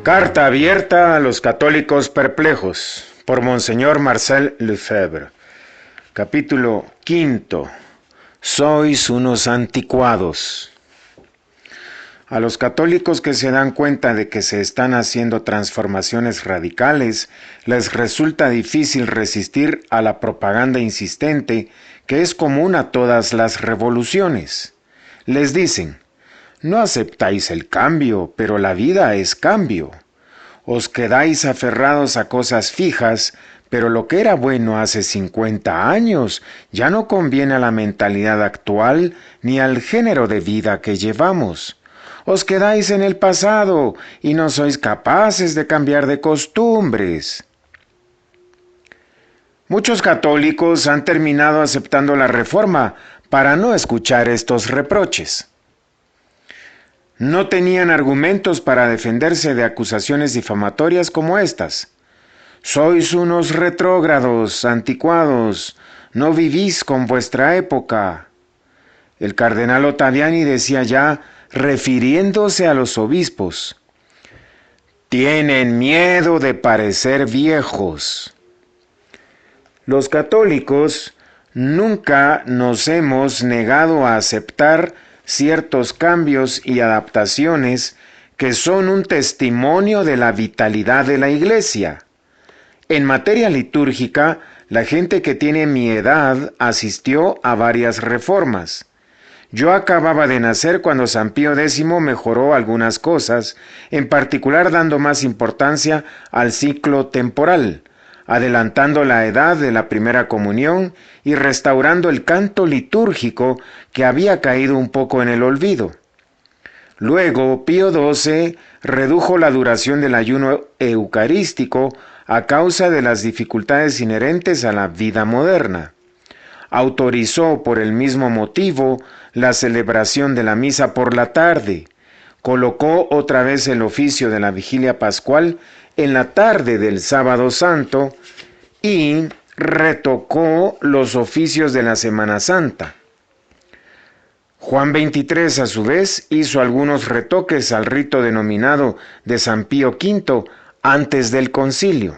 Carta abierta a los católicos perplejos por Monseñor Marcel Lefebvre. Capítulo 5. Sois unos anticuados. A los católicos que se dan cuenta de que se están haciendo transformaciones radicales, les resulta difícil resistir a la propaganda insistente que es común a todas las revoluciones. Les dicen: no aceptáis el cambio, pero la vida es cambio. Os quedáis aferrados a cosas fijas, pero lo que era bueno hace 50 años ya no conviene a la mentalidad actual ni al género de vida que llevamos. Os quedáis en el pasado y no sois capaces de cambiar de costumbres. Muchos católicos han terminado aceptando la Reforma para no escuchar estos reproches. No tenían argumentos para defenderse de acusaciones difamatorias como estas. Sois unos retrógrados, anticuados, no vivís con vuestra época. El cardenal Ottaviani decía ya, refiriéndose a los obispos: tienen miedo de parecer viejos. Los católicos nunca nos hemos negado a aceptar ciertos cambios y adaptaciones que son un testimonio de la vitalidad de la Iglesia. En materia litúrgica, la gente que tiene mi edad asistió a varias reformas. Yo acababa de nacer cuando San Pío X mejoró algunas cosas, en particular dando más importancia al ciclo temporal, adelantando la edad de la primera comunión y restaurando el canto litúrgico que había caído un poco en el olvido. Luego, Pío XII redujo la duración del ayuno eucarístico a causa de las dificultades inherentes a la vida moderna. Autorizó por el mismo motivo la celebración de la misa por la tarde. Colocó otra vez el oficio de la vigilia pascual en la tarde del sábado santo y retocó los oficios de la Semana Santa. Juan XXIII, a su vez, hizo algunos retoques al rito denominado de San Pío V antes del concilio.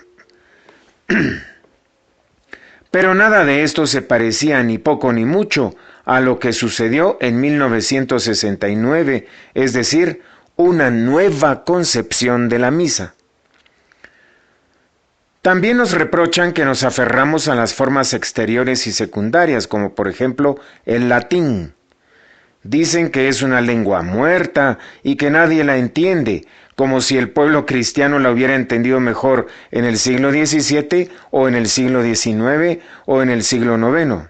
Pero nada de esto se parecía ni poco ni mucho a lo que sucedió en 1969, es decir, una nueva concepción de la misa. También nos reprochan que nos aferramos a las formas exteriores y secundarias, como por ejemplo el latín. Dicen que es una lengua muerta y que nadie la entiende, como si el pueblo cristiano la hubiera entendido mejor en el siglo XVII o en el siglo XIX o en el siglo IX.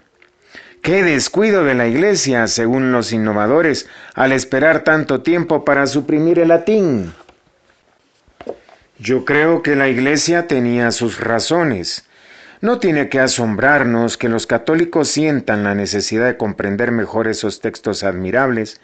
¡Qué descuido de la Iglesia, según los innovadores, al esperar tanto tiempo para suprimir el latín! Yo creo que la Iglesia tenía sus razones. No tiene que asombrarnos que los católicos sientan la necesidad de comprender mejor esos textos admirables,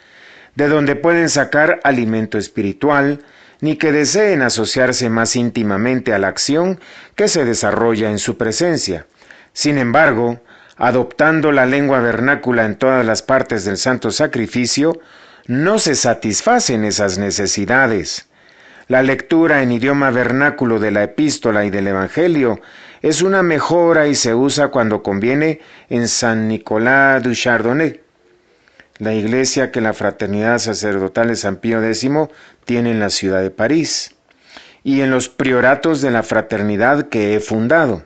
de donde pueden sacar alimento espiritual, ni que deseen asociarse más íntimamente a la acción que se desarrolla en su presencia. Sin embargo, adoptando la lengua vernácula en todas las partes del santo sacrificio, no se satisfacen esas necesidades. La lectura en idioma vernáculo de la epístola y del evangelio es una mejora y se usa cuando conviene en San Nicolás du Chardonnay, la iglesia que la Fraternidad Sacerdotal de San Pío X tiene en la ciudad de París, y en los prioratos de la fraternidad que he fundado.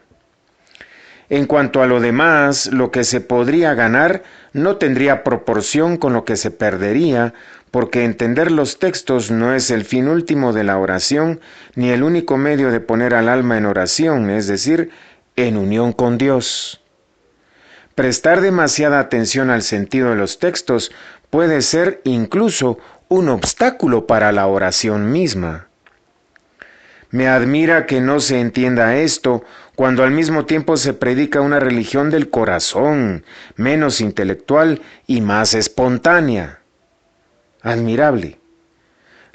En cuanto a lo demás, lo que se podría ganar no tendría proporción con lo que se perdería, porque entender los textos no es el fin último de la oración, ni el único medio de poner al alma en oración, es decir, en unión con Dios. Prestar demasiada atención al sentido de los textos puede ser incluso un obstáculo para la oración misma. Me admira que no se entienda esto cuando al mismo tiempo se predica una religión del corazón, menos intelectual y más espontánea. Admirable.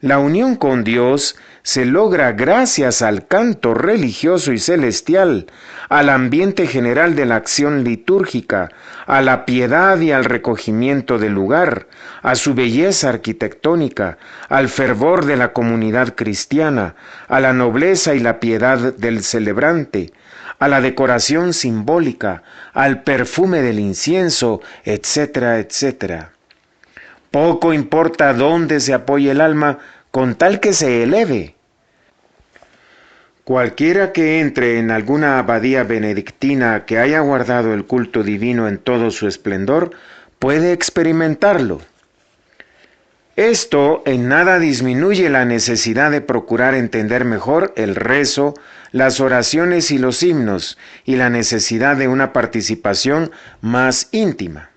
La unión con Dios se logra gracias al canto religioso y celestial, al ambiente general de la acción litúrgica, a la piedad y al recogimiento del lugar, a su belleza arquitectónica, al fervor de la comunidad cristiana, a la nobleza y la piedad del celebrante, a la decoración simbólica, al perfume del incienso, etcétera, etcétera. Poco importa dónde se apoye el alma, con tal que se eleve. Cualquiera que entre en alguna abadía benedictina que haya guardado el culto divino en todo su esplendor, puede experimentarlo. Esto en nada disminuye la necesidad de procurar entender mejor el rezo, las oraciones y los himnos, y la necesidad de una participación más íntima.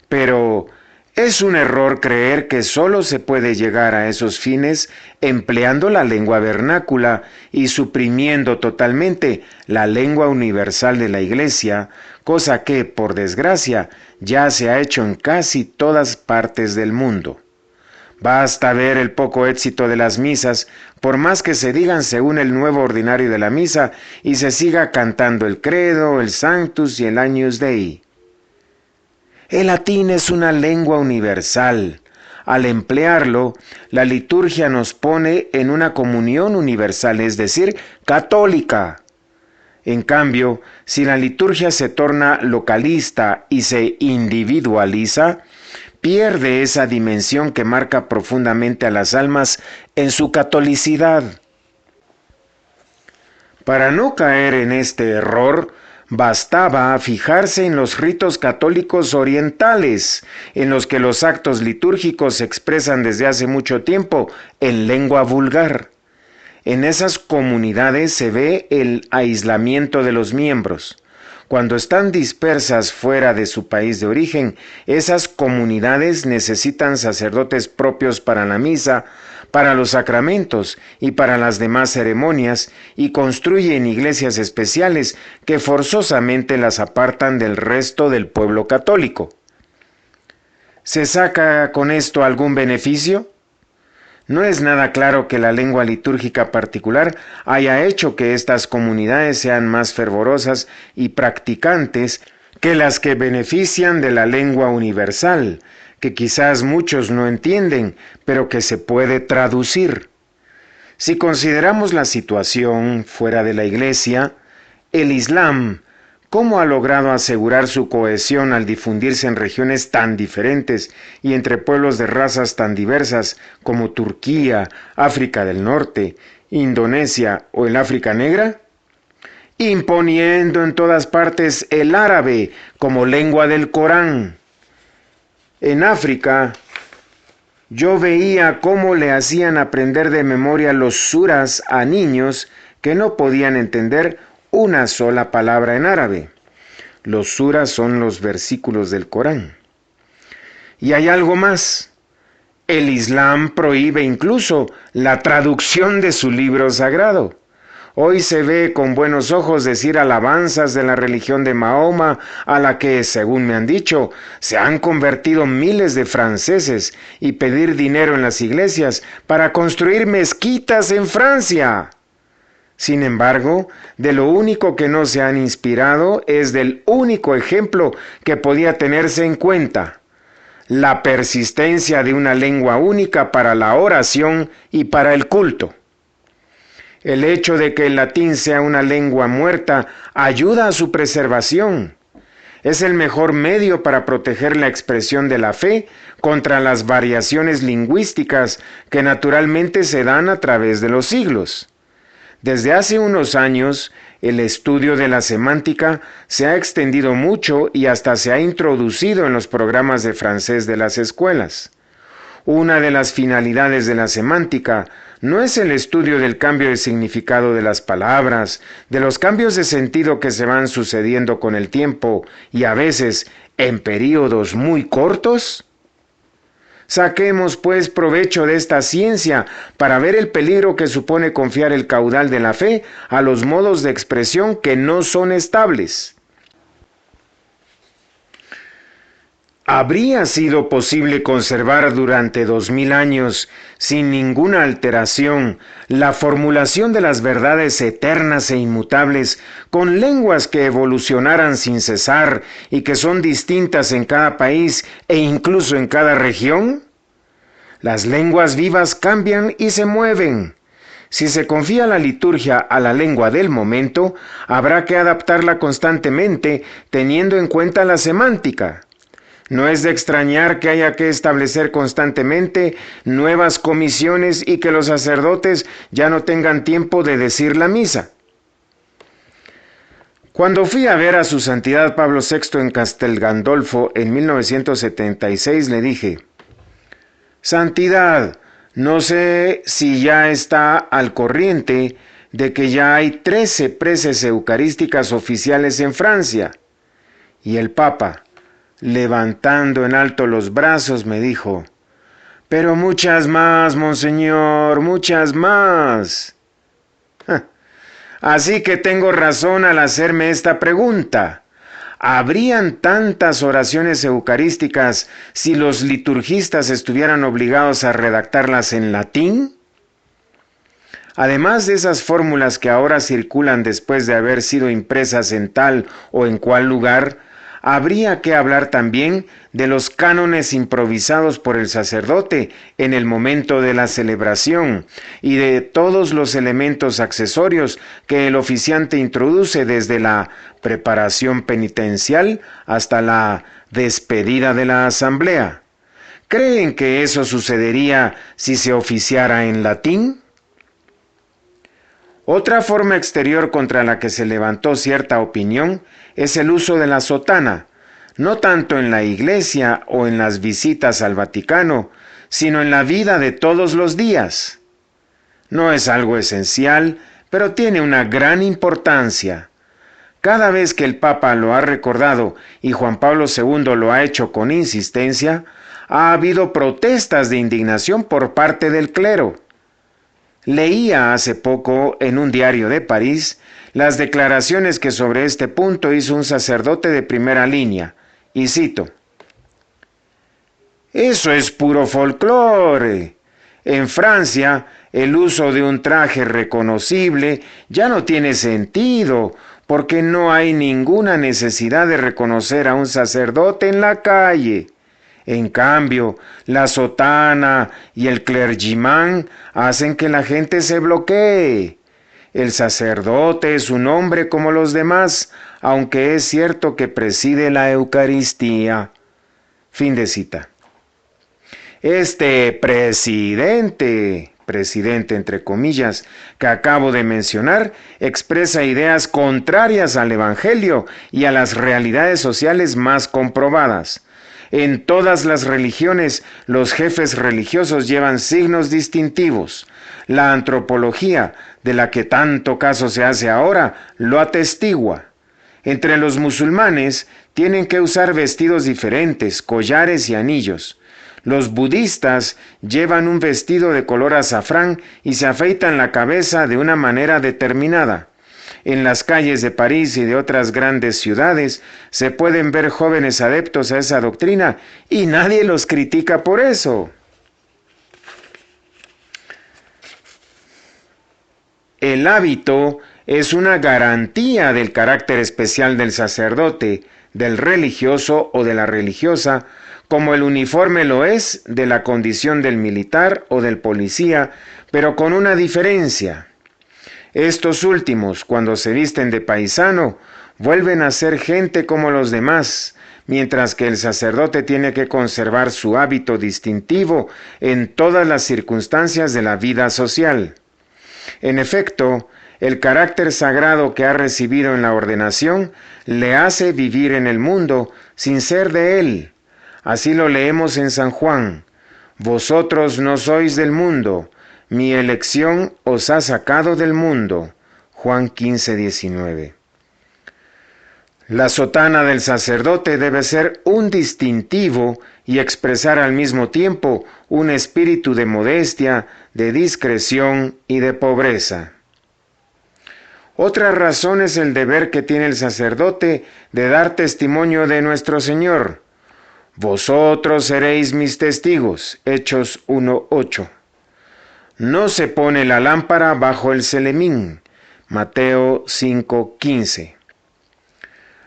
Pero es un error creer que solo se puede llegar a esos fines empleando la lengua vernácula y suprimiendo totalmente la lengua universal de la Iglesia, cosa que, por desgracia, ya se ha hecho en casi todas partes del mundo. Basta ver el poco éxito de las misas, por más que se digan según el nuevo ordinario de la misa y se siga cantando el Credo, el Sanctus y el Agnus Dei. El latín es una lengua universal. Al emplearlo, la liturgia nos pone en una comunión universal, es decir, católica. En cambio, si la liturgia se torna localista y se individualiza, pierde esa dimensión que marca profundamente a las almas en su catolicidad. Para no caer en este error, bastaba fijarse en los ritos católicos orientales, en los que los actos litúrgicos se expresan desde hace mucho tiempo en lengua vulgar. En esas comunidades se ve el aislamiento de los miembros. Cuando están dispersas fuera de su país de origen, esas comunidades necesitan sacerdotes propios para la misa, para los sacramentos y para las demás ceremonias, y construyen iglesias especiales que forzosamente las apartan del resto del pueblo católico. ¿Se saca con esto algún beneficio? No es nada claro que la lengua litúrgica particular haya hecho que estas comunidades sean más fervorosas y practicantes que las que benefician de la lengua universal, que quizás muchos no entienden, pero que se puede traducir. Si consideramos la situación fuera de la Iglesia, el Islam, ¿cómo ha logrado asegurar su cohesión al difundirse en regiones tan diferentes y entre pueblos de razas tan diversas como Turquía, África del Norte, Indonesia o el África Negra? Imponiendo en todas partes el árabe como lengua del Corán. En África, yo veía cómo le hacían aprender de memoria los suras a niños que no podían entender una sola palabra en árabe. Los suras son los versículos del Corán. Y hay algo más. El Islam prohíbe incluso la traducción de su libro sagrado. Hoy se ve con buenos ojos decir alabanzas de la religión de Mahoma, a la que, según me han dicho, se han convertido miles de franceses, y pedir dinero en las iglesias para construir mezquitas en Francia. Sin embargo, de lo único que no se han inspirado es del único ejemplo que podía tenerse en cuenta: la persistencia de una lengua única para la oración y para el culto. El hecho de que el latín sea una lengua muerta ayuda a su preservación. Es el mejor medio para proteger la expresión de la fe contra las variaciones lingüísticas que naturalmente se dan a través de los siglos. Desde hace unos años, el estudio de la semántica se ha extendido mucho y hasta se ha introducido en los programas de francés de las escuelas. Una de las finalidades de la semántica no es el estudio del cambio de significado de las palabras, de los cambios de sentido que se van sucediendo con el tiempo y a veces en períodos muy cortos. Saquemos pues provecho de esta ciencia para ver el peligro que supone confiar el caudal de la fe a los modos de expresión que no son estables. ¿Habría sido posible conservar durante 2000 años, sin ninguna alteración, la formulación de las verdades eternas e inmutables con lenguas que evolucionaran sin cesar y que son distintas en cada país e incluso en cada región? Las lenguas vivas cambian y se mueven. Si se confía la liturgia a la lengua del momento, habrá que adaptarla constantemente teniendo en cuenta la semántica. No es de extrañar que haya que establecer constantemente nuevas comisiones y que los sacerdotes ya no tengan tiempo de decir la misa. Cuando fui a ver a su santidad Pablo VI en Castel Gandolfo en 1976, le dije: Santidad, no sé si ya está al corriente de que ya hay 13 preces eucarísticas oficiales en Francia. Y el Papa, levantando en alto los brazos, me dijo: pero muchas más, monseñor, muchas más. Así que tengo razón al hacerme esta pregunta. ¿Habrían tantas oraciones eucarísticas si los liturgistas estuvieran obligados a redactarlas en latín? Además de esas fórmulas que ahora circulan después de haber sido impresas en tal o en cual lugar, habría que hablar también de los cánones improvisados por el sacerdote en el momento de la celebración y de todos los elementos accesorios que el oficiante introduce desde la preparación penitencial hasta la despedida de la asamblea. ¿Creen que eso sucedería si se oficiara en latín? Otra forma exterior contra la que se levantó cierta opinión es el uso de la sotana, no tanto en la iglesia o en las visitas al Vaticano, sino en la vida de todos los días. No es algo esencial, pero tiene una gran importancia. Cada vez que el Papa lo ha recordado y Juan Pablo II lo ha hecho con insistencia, ha habido protestas de indignación por parte del clero. Leía hace poco en un diario de París las declaraciones que sobre este punto hizo un sacerdote de primera línea, y cito: «Eso es puro folclore. En Francia, el uso de un traje reconocible ya no tiene sentido, porque no hay ninguna necesidad de reconocer a un sacerdote en la calle. En cambio, la sotana y el clergyman hacen que la gente se bloquee. El sacerdote es un hombre como los demás, aunque es cierto que preside la Eucaristía». Fin de cita. Este presidente entre comillas, que acabo de mencionar, expresa ideas contrarias al Evangelio y a las realidades sociales más comprobadas. En todas las religiones, los jefes religiosos llevan signos distintivos. La antropología, de la que tanto caso se hace ahora, lo atestigua. Entre los musulmanes, tienen que usar vestidos diferentes, collares y anillos. Los budistas llevan un vestido de color azafrán y se afeitan la cabeza de una manera determinada. En las calles de París y de otras grandes ciudades se pueden ver jóvenes adeptos a esa doctrina y nadie los critica por eso. El hábito es una garantía del carácter especial del sacerdote, del religioso o de la religiosa, como el uniforme lo es de la condición del militar o del policía, pero con una diferencia. Estos últimos, cuando se visten de paisano, vuelven a ser gente como los demás, mientras que el sacerdote tiene que conservar su hábito distintivo en todas las circunstancias de la vida social. En efecto, el carácter sagrado que ha recibido en la ordenación le hace vivir en el mundo sin ser de él. Así lo leemos en San Juan: «Vosotros no sois del mundo, mi elección os ha sacado del mundo». Juan 15:19. La sotana del sacerdote debe ser un distintivo y expresar al mismo tiempo un espíritu de modestia, de discreción y de pobreza. Otra razón es el deber que tiene el sacerdote de dar testimonio de nuestro Señor. Vosotros seréis mis testigos. Hechos 1:8. No se pone la lámpara bajo el celemín. Mateo 5:15.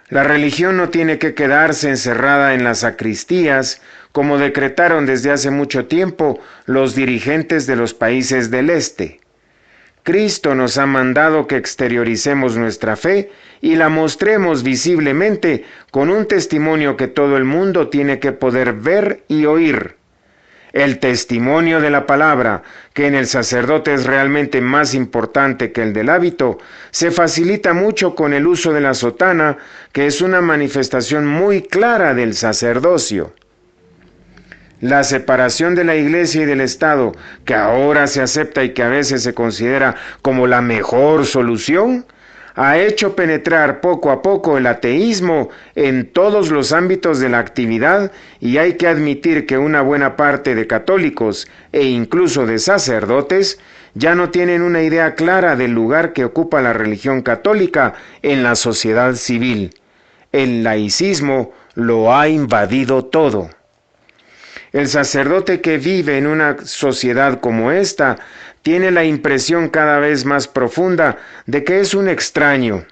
La religión no tiene que quedarse encerrada en las sacristías, como decretaron desde hace mucho tiempo los dirigentes de los países del este. Cristo nos ha mandado que exterioricemos nuestra fe y la mostremos visiblemente con un testimonio que todo el mundo tiene que poder ver y oír. El testimonio de la palabra, que en el sacerdote es realmente más importante que el del hábito, se facilita mucho con el uso de la sotana, que es una manifestación muy clara del sacerdocio. La separación de la Iglesia y del Estado, que ahora se acepta y que a veces se considera como la mejor solución, ha hecho penetrar poco a poco el ateísmo en todos los ámbitos de la actividad, y hay que admitir que una buena parte de católicos e incluso de sacerdotes ya no tienen una idea clara del lugar que ocupa la religión católica en la sociedad civil. El laicismo lo ha invadido todo. El sacerdote que vive en una sociedad como esta tiene la impresión cada vez más profunda de que es un extraño,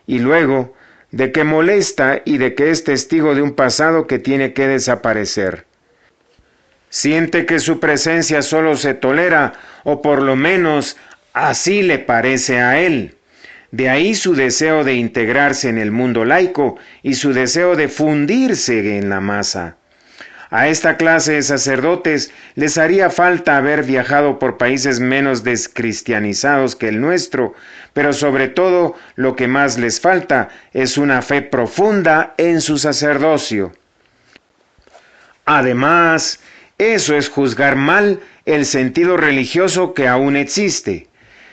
y luego de que molesta y de que es testigo de un pasado que tiene que desaparecer. Siente que su presencia solo se tolera, o por lo menos así le parece a él. De ahí su deseo de integrarse en el mundo laico y su deseo de fundirse en la masa. A esta clase de sacerdotes les haría falta haber viajado por países menos descristianizados que el nuestro, pero sobre todo lo que más les falta es una fe profunda en su sacerdocio. Además, eso es juzgar mal el sentido religioso que aún existe.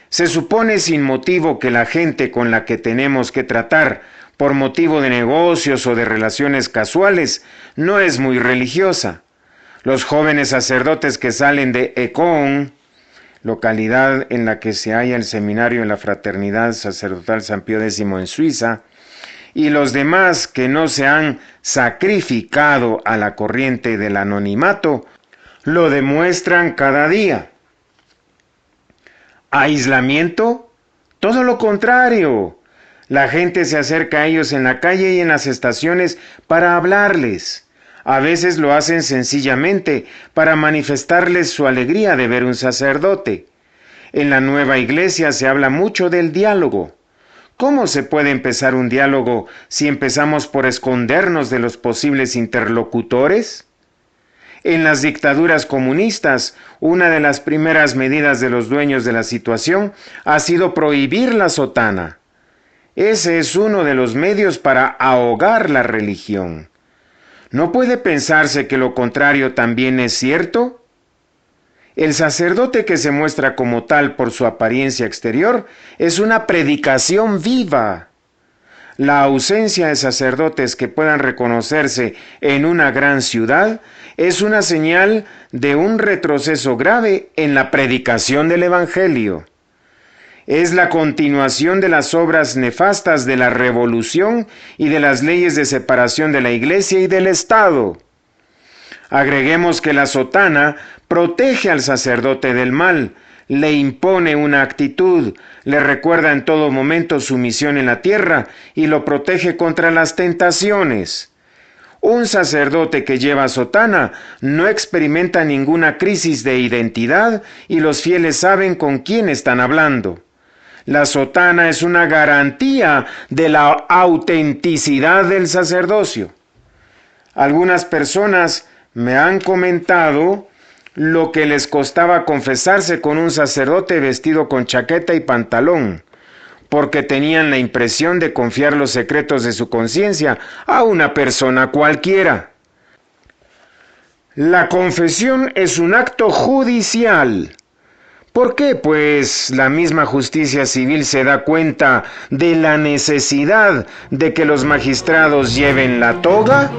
Se supone sin motivo que la gente con la que tenemos que tratar, por motivo de negocios o de relaciones casuales, no es muy religiosa. Los jóvenes sacerdotes que salen de Ecón, localidad en la que se halla el seminario de la Fraternidad Sacerdotal San Pío X en Suiza, y los demás que no se han sacrificado a la corriente del anonimato, lo demuestran cada día. ¿Aislamiento? Todo lo contrario. La gente se acerca a ellos en la calle y en las estaciones para hablarles. A veces lo hacen sencillamente para manifestarles su alegría de ver un sacerdote. En la nueva iglesia se habla mucho del diálogo. ¿Cómo se puede empezar un diálogo si empezamos por escondernos de los posibles interlocutores? En las dictaduras comunistas, una de las primeras medidas de los dueños de la situación ha sido prohibir la sotana. Ese es uno de los medios para ahogar la religión. ¿No puede pensarse que lo contrario también es cierto? El sacerdote que se muestra como tal por su apariencia exterior es una predicación viva. La ausencia de sacerdotes que puedan reconocerse en una gran ciudad es una señal de un retroceso grave en la predicación del Evangelio. Es la continuación de las obras nefastas de la revolución y de las leyes de separación de la Iglesia y del Estado. Agreguemos que la sotana protege al sacerdote del mal, le impone una actitud, le recuerda en todo momento su misión en la tierra y lo protege contra las tentaciones. Un sacerdote que lleva sotana no experimenta ninguna crisis de identidad y los fieles saben con quién están hablando. La sotana es una garantía de la autenticidad del sacerdocio. Algunas personas me han comentado lo que les costaba confesarse con un sacerdote vestido con chaqueta y pantalón, porque tenían la impresión de confiar los secretos de su conciencia a una persona cualquiera. La confesión es un acto judicial. ¿Por qué? Pues la misma justicia civil se da cuenta de la necesidad de que los magistrados lleven la toga